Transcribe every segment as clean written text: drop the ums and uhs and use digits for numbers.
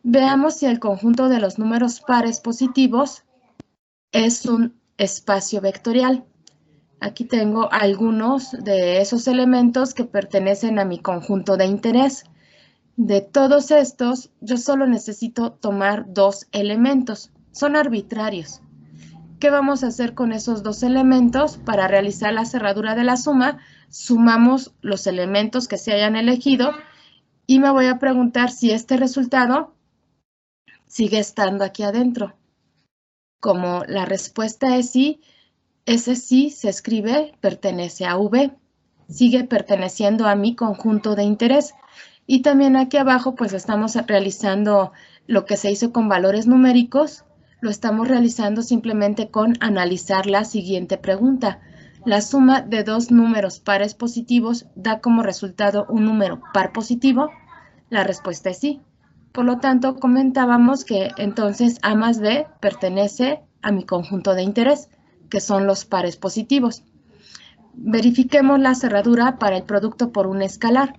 Veamos si el conjunto de los números pares positivos es un espacio vectorial. Aquí tengo algunos de esos elementos que pertenecen a mi conjunto de interés. De todos estos, yo solo necesito tomar dos elementos. Son arbitrarios. ¿Qué vamos a hacer con esos dos elementos? Para realizar la cerradura de la suma, sumamos los elementos que se hayan elegido y me voy a preguntar si este resultado sigue estando aquí adentro. Como la respuesta es sí, ese sí se escribe pertenece a V, sigue perteneciendo a mi conjunto de interés. Y también aquí abajo pues estamos realizando lo que se hizo con valores numéricos, lo estamos realizando simplemente con analizar la siguiente pregunta. La suma de dos números pares positivos da como resultado un número par positivo. La respuesta es sí. Por lo tanto, comentábamos que entonces A más B pertenece a mi conjunto de interés, que son los pares positivos. Verifiquemos la cerradura para el producto por un escalar.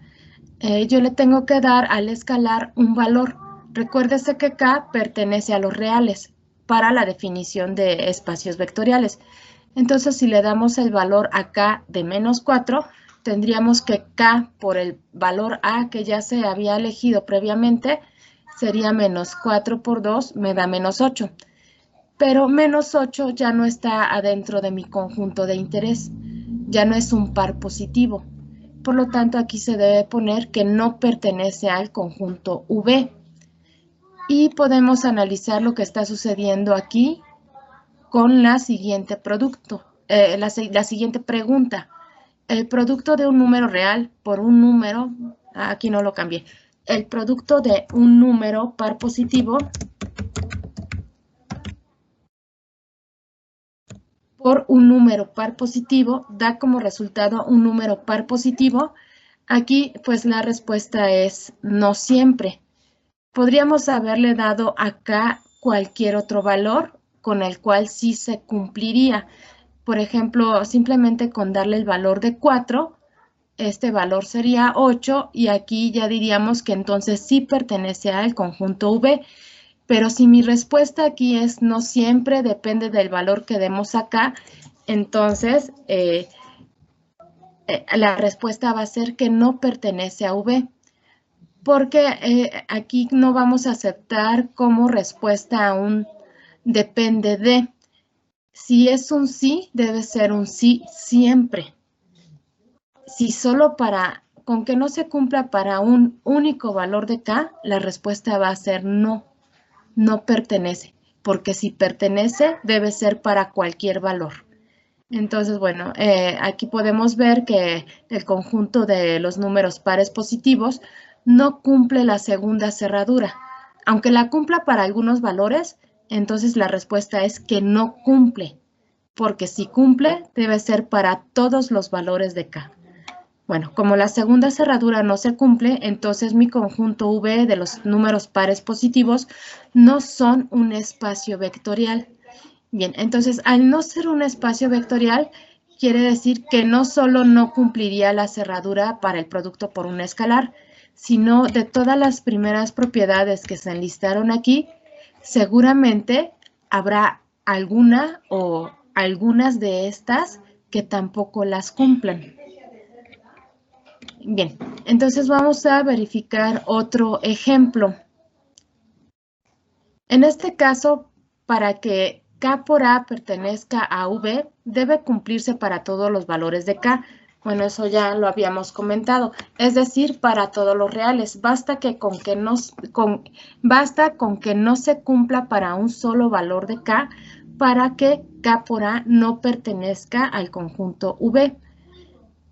Yo le tengo que dar al escalar un valor. Recuérdese que K pertenece a los reales para la definición de espacios vectoriales. Entonces, si le damos el valor a K de menos 4, tendríamos que K por el valor A que ya se había elegido previamente sería menos 4 por 2 me da menos 8. Pero menos 8 ya no está adentro de mi conjunto de interés, ya no es un par positivo. Por lo tanto, aquí se debe poner que no pertenece al conjunto V. Y podemos analizar lo que está sucediendo aquí con la siguiente la siguiente pregunta. El producto de un número real por un número, aquí no lo cambié, el producto de un número par positivo por un número par positivo da como resultado un número par positivo. Aquí pues la respuesta es no siempre. Podríamos haberle dado acá cualquier otro valor con el cual sí se cumpliría. Por ejemplo, simplemente con darle el valor de 4, este valor sería 8 y aquí ya diríamos que entonces sí pertenece al conjunto V. Pero si mi respuesta aquí es no siempre, depende del valor que demos acá, entonces la respuesta va a ser que no pertenece a V. Porque aquí no vamos a aceptar como respuesta a un depende de. Si es un sí, debe ser un sí siempre. Si solo con que no se cumpla para un único valor de K, la respuesta va a ser no, no pertenece. Porque si pertenece, debe ser para cualquier valor. Entonces, bueno, aquí podemos ver que el conjunto de los números pares positivos no cumple la segunda cerradura. Aunque la cumpla para algunos valores, entonces la respuesta es que no cumple, porque si cumple, debe ser para todos los valores de K. Bueno, como la segunda cerradura no se cumple, entonces mi conjunto V de los números pares positivos no son un espacio vectorial. Bien, entonces al no ser un espacio vectorial, quiere decir que no solo no cumpliría la cerradura para el producto por un escalar, sino de todas las primeras propiedades que se enlistaron aquí, seguramente habrá alguna o algunas de estas que tampoco las cumplan. Bien, entonces vamos a verificar otro ejemplo. En este caso, para que K por A pertenezca a V, debe cumplirse para todos los valores de K. Bueno, eso ya lo habíamos comentado, es decir, para todos los reales. Basta con que no se cumpla para un solo valor de K para que K por A no pertenezca al conjunto V.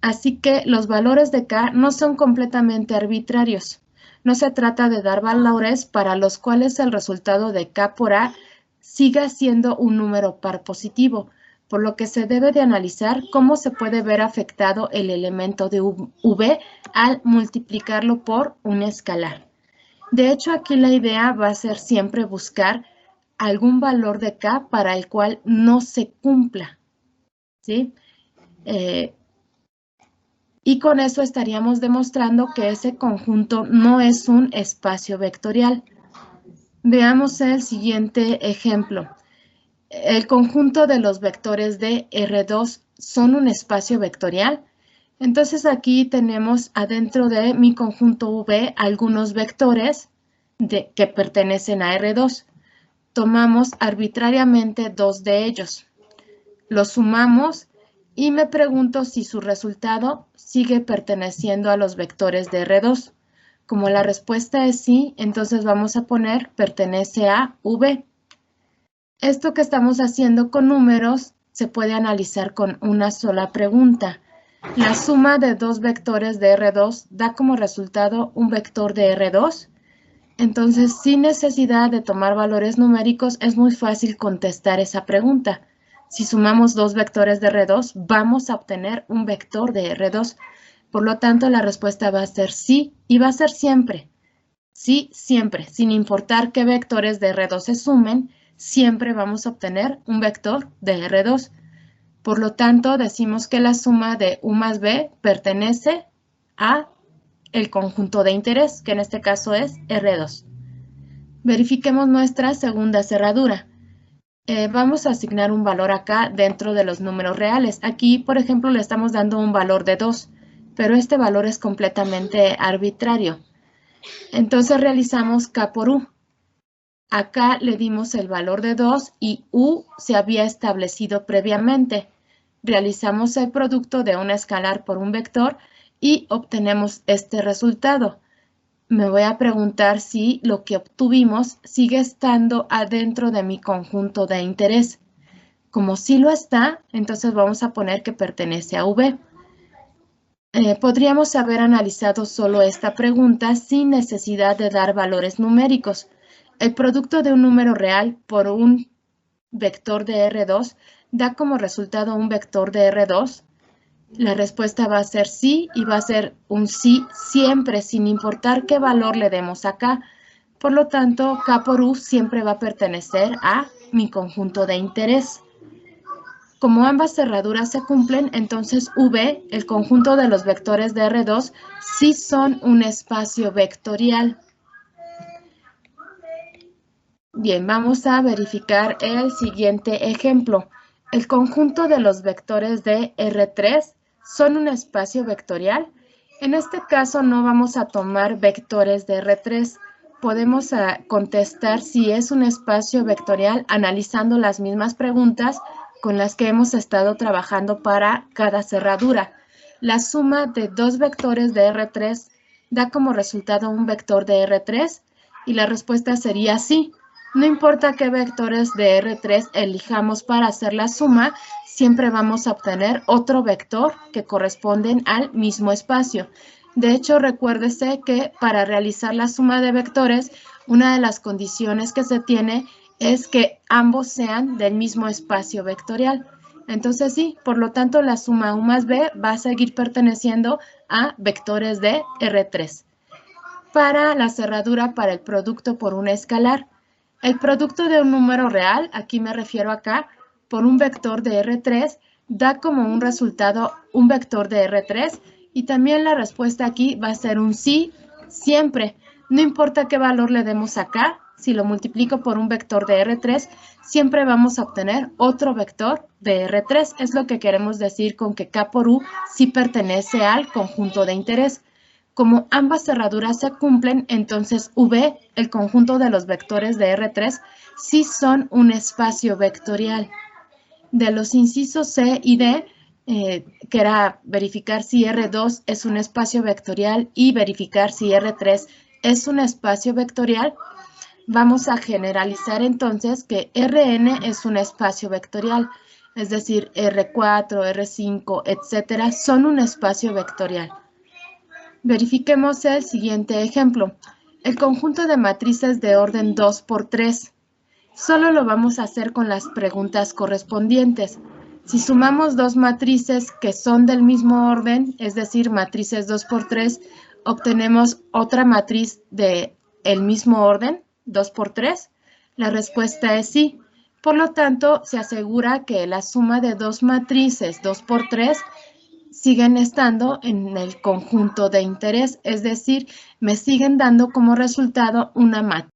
Así que los valores de K no son completamente arbitrarios. No se trata de dar valores para los cuales el resultado de K por A siga siendo un número par positivo, por lo que se debe de analizar cómo se puede ver afectado el elemento de V al multiplicarlo por un escalar. De hecho, aquí la idea va a ser siempre buscar algún valor de K para el cual no se cumpla, ¿sí? Y con eso estaríamos demostrando que ese conjunto no es un espacio vectorial. Veamos el siguiente ejemplo. El conjunto de los vectores de R2 son un espacio vectorial. Entonces aquí tenemos adentro de mi conjunto V algunos vectores que pertenecen a R2. Tomamos arbitrariamente dos de ellos. Los sumamos y me pregunto si su resultado sigue perteneciendo a los vectores de R2. Como la respuesta es sí, entonces vamos a poner pertenece a V. Esto que estamos haciendo con números se puede analizar con una sola pregunta. La suma de dos vectores de R2 da como resultado un vector de R2. Entonces, sin necesidad de tomar valores numéricos, es muy fácil contestar esa pregunta. Si sumamos dos vectores de R2, vamos a obtener un vector de R2. Por lo tanto, la respuesta va a ser sí y va a ser siempre. Sí, siempre, sin importar qué vectores de R2 se sumen, siempre vamos a obtener un vector de R2. Por lo tanto, decimos que la suma de U más B pertenece a el conjunto de interés, que en este caso es R2. Verifiquemos nuestra segunda cerradura. Vamos a asignar un valor acá dentro de los números reales. Aquí, por ejemplo, le estamos dando un valor de 2, pero este valor es completamente arbitrario. Entonces realizamos K por U. Acá le dimos el valor de 2 y U se había establecido previamente. Realizamos el producto de un escalar por un vector y obtenemos este resultado. Me voy a preguntar si lo que obtuvimos sigue estando adentro de mi conjunto de interés. Como sí lo está, entonces vamos a poner que pertenece a V. Podríamos haber analizado solo esta pregunta sin necesidad de dar valores numéricos. El producto de un número real por un vector de R2 da como resultado un vector de R2. La respuesta va a ser sí y va a ser un sí siempre, sin importar qué valor le demos acá. Por lo tanto, K por U siempre va a pertenecer a mi conjunto de interés. Como ambas cerraduras se cumplen, entonces V, el conjunto de los vectores de R2, sí son un espacio vectorial. Bien, vamos a verificar el siguiente ejemplo. El conjunto de los vectores de R3 son un espacio vectorial. En este caso no vamos a tomar vectores de R3. Podemos contestar si es un espacio vectorial analizando las mismas preguntas con las que hemos estado trabajando para cada cerradura. La suma de dos vectores de R3 da como resultado un vector de R3 y la respuesta sería sí. No importa qué vectores de R3 elijamos para hacer la suma, siempre vamos a obtener otro vector que corresponden al mismo espacio. De hecho, recuérdese que para realizar la suma de vectores, una de las condiciones que se tiene es que ambos sean del mismo espacio vectorial. Entonces sí, por lo tanto, la suma U más B va a seguir perteneciendo a vectores de R3. Para la cerradura para el producto por un escalar, el producto de un número real, aquí me refiero acá, por un vector de R3, da como un resultado un vector de R3 y también la respuesta aquí va a ser un sí siempre. No importa qué valor le demos acá, si lo multiplico por un vector de R3, siempre vamos a obtener otro vector de R3. Es lo que queremos decir con que K por U sí pertenece al conjunto de interés. Como ambas cerraduras se cumplen, entonces V, el conjunto de los vectores de R3, sí son un espacio vectorial. De los incisos C y D, que era verificar si R2 es un espacio vectorial y verificar si R3 es un espacio vectorial, vamos a generalizar entonces que Rn es un espacio vectorial, es decir, R4, R5, etcétera, son un espacio vectorial. Verifiquemos el siguiente ejemplo. El conjunto de matrices de orden 2 por 3. Solo lo vamos a hacer con las preguntas correspondientes. Si sumamos dos matrices que son del mismo orden, es decir, matrices 2 por 3, obtenemos otra matriz del mismo orden, 2 por 3. La respuesta es sí. Por lo tanto, se asegura que la suma de dos matrices 2 por 3 siguen estando en el conjunto de interés, es decir, me siguen dando como resultado una matriz.